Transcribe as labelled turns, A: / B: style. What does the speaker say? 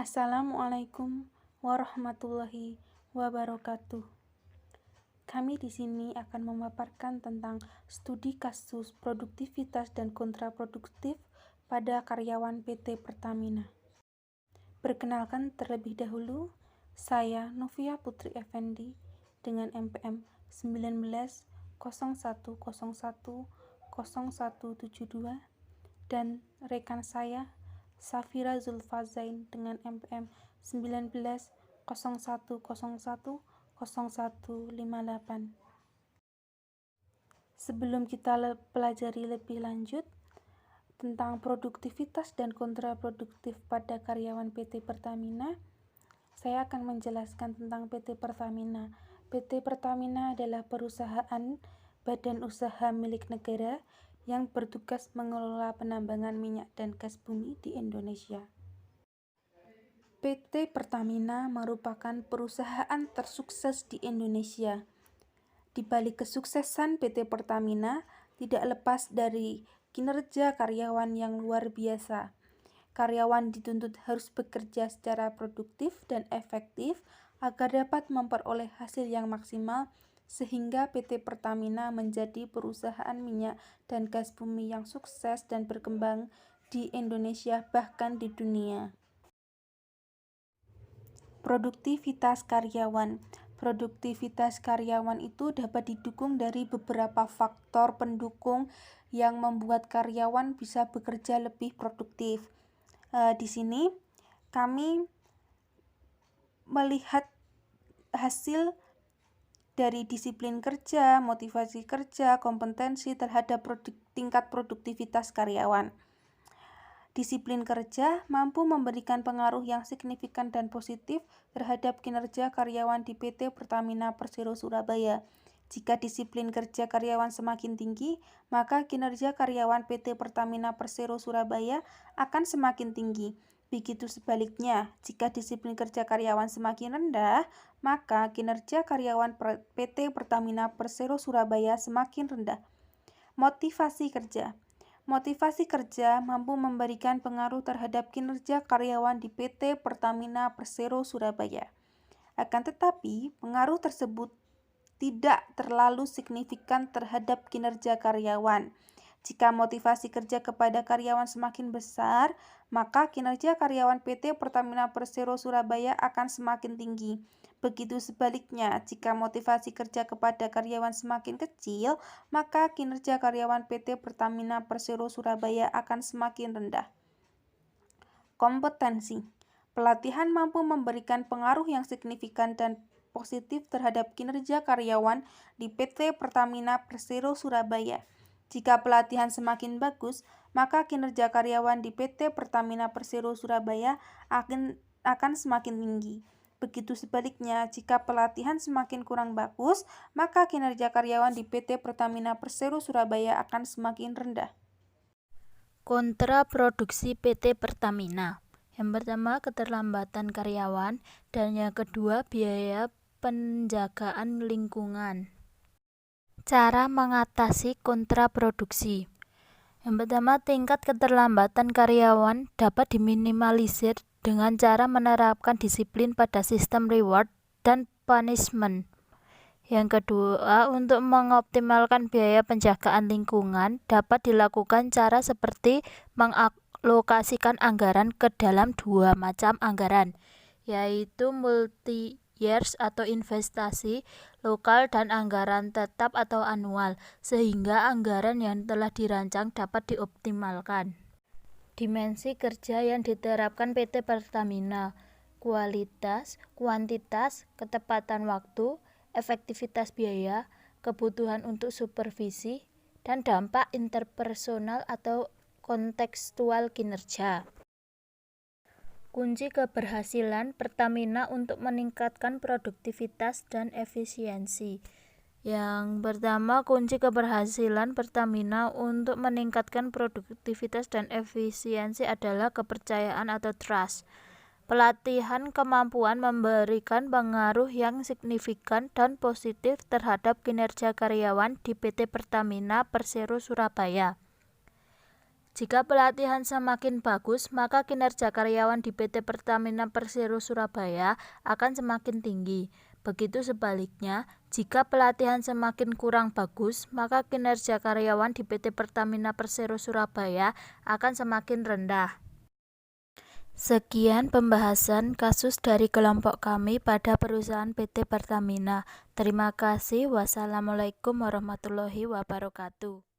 A: Assalamualaikum warahmatullahi wabarakatuh. Kami di sini akan memaparkan tentang studi kasus produktivitas dan kontraproduktif pada karyawan PT Pertamina. Perkenalkan terlebih dahulu, saya Novia Putri Effendi dengan MPM 1901010172 dan rekan saya Safira Zulfazain dengan MPM 1901010158. Sebelum kita pelajari lebih lanjut tentang produktivitas dan kontraproduktif pada karyawan PT Pertamina, saya akan menjelaskan tentang PT Pertamina. PT Pertamina adalah perusahaan badan usaha milik negara yang bertugas mengelola penambangan minyak dan gas bumi di Indonesia. PT Pertamina merupakan perusahaan tersukses di Indonesia. Di balik kesuksesan PT Pertamina tidak lepas dari kinerja karyawan yang luar biasa. Karyawan dituntut harus bekerja secara produktif dan efektif agar dapat memperoleh hasil yang maksimal, sehingga PT Pertamina menjadi perusahaan minyak dan gas bumi yang sukses dan berkembang di Indonesia bahkan di dunia. Produktivitas karyawan. Produktivitas karyawan itu dapat didukung dari beberapa faktor pendukung yang membuat karyawan bisa bekerja lebih produktif. Di sini kami melihat hasil dari disiplin kerja, motivasi kerja, kompetensi terhadap tingkat produktivitas karyawan. Disiplin kerja mampu memberikan pengaruh yang signifikan dan positif terhadap kinerja karyawan di PT Pertamina Persero Surabaya. Jika disiplin kerja karyawan semakin tinggi, maka kinerja karyawan PT Pertamina Persero Surabaya akan semakin tinggi. Begitu sebaliknya, jika disiplin kerja karyawan semakin rendah, maka kinerja karyawan PT Pertamina Persero Surabaya semakin rendah. Motivasi kerja. Motivasi kerja mampu memberikan pengaruh terhadap kinerja karyawan di PT Pertamina Persero Surabaya. Akan tetapi, pengaruh tersebut tidak terlalu signifikan terhadap kinerja karyawan. Jika motivasi kerja kepada karyawan semakin besar, maka kinerja karyawan PT Pertamina Persero Surabaya akan semakin tinggi. Begitu sebaliknya, jika motivasi kerja kepada karyawan semakin kecil, maka kinerja karyawan PT Pertamina Persero Surabaya akan semakin rendah. Kompetensi. Pelatihan mampu memberikan pengaruh yang signifikan dan positif terhadap kinerja karyawan di PT Pertamina Persero Surabaya. Jika pelatihan semakin bagus, maka kinerja karyawan di PT Pertamina Persero Surabaya akan semakin tinggi. Begitu sebaliknya, jika pelatihan semakin kurang bagus, maka kinerja karyawan di PT Pertamina Persero Surabaya akan semakin rendah.
B: Kontraproduksi PT Pertamina. Yang pertama, keterlambatan karyawan, dan yang kedua, biaya penjagaan lingkungan. Cara mengatasi kontraproduksi. Yang pertama, tingkat keterlambatan karyawan dapat diminimalisir dengan cara menerapkan disiplin pada sistem reward dan punishment. Yang kedua, untuk mengoptimalkan biaya penjagaan lingkungan dapat dilakukan cara seperti mengalokasikan anggaran ke dalam dua macam anggaran, yaitu multi-years atau investasi lokal dan anggaran tetap atau anual, sehingga anggaran yang telah dirancang dapat dioptimalkan. Dimensi kerja yang diterapkan PT Pertamina: kualitas, kuantitas, ketepatan waktu, efektivitas biaya, kebutuhan untuk supervisi, dan dampak interpersonal atau kontekstual kinerja. Kunci keberhasilan Pertamina untuk meningkatkan produktivitas dan efisiensi. Yang pertama, kunci keberhasilan Pertamina untuk meningkatkan produktivitas dan efisiensi adalah kepercayaan atau trust. Pelatihan kemampuan memberikan pengaruh yang signifikan dan positif terhadap kinerja karyawan di PT Pertamina Persero Surabaya. Jika pelatihan semakin bagus, maka kinerja karyawan di PT Pertamina Persero Surabaya akan semakin tinggi. Begitu sebaliknya, jika pelatihan semakin kurang bagus, maka kinerja karyawan di PT Pertamina Persero Surabaya akan semakin rendah. Sekian pembahasan kasus dari kelompok kami pada perusahaan PT Pertamina. Terima kasih. Wassalamualaikum warahmatullahi wabarakatuh.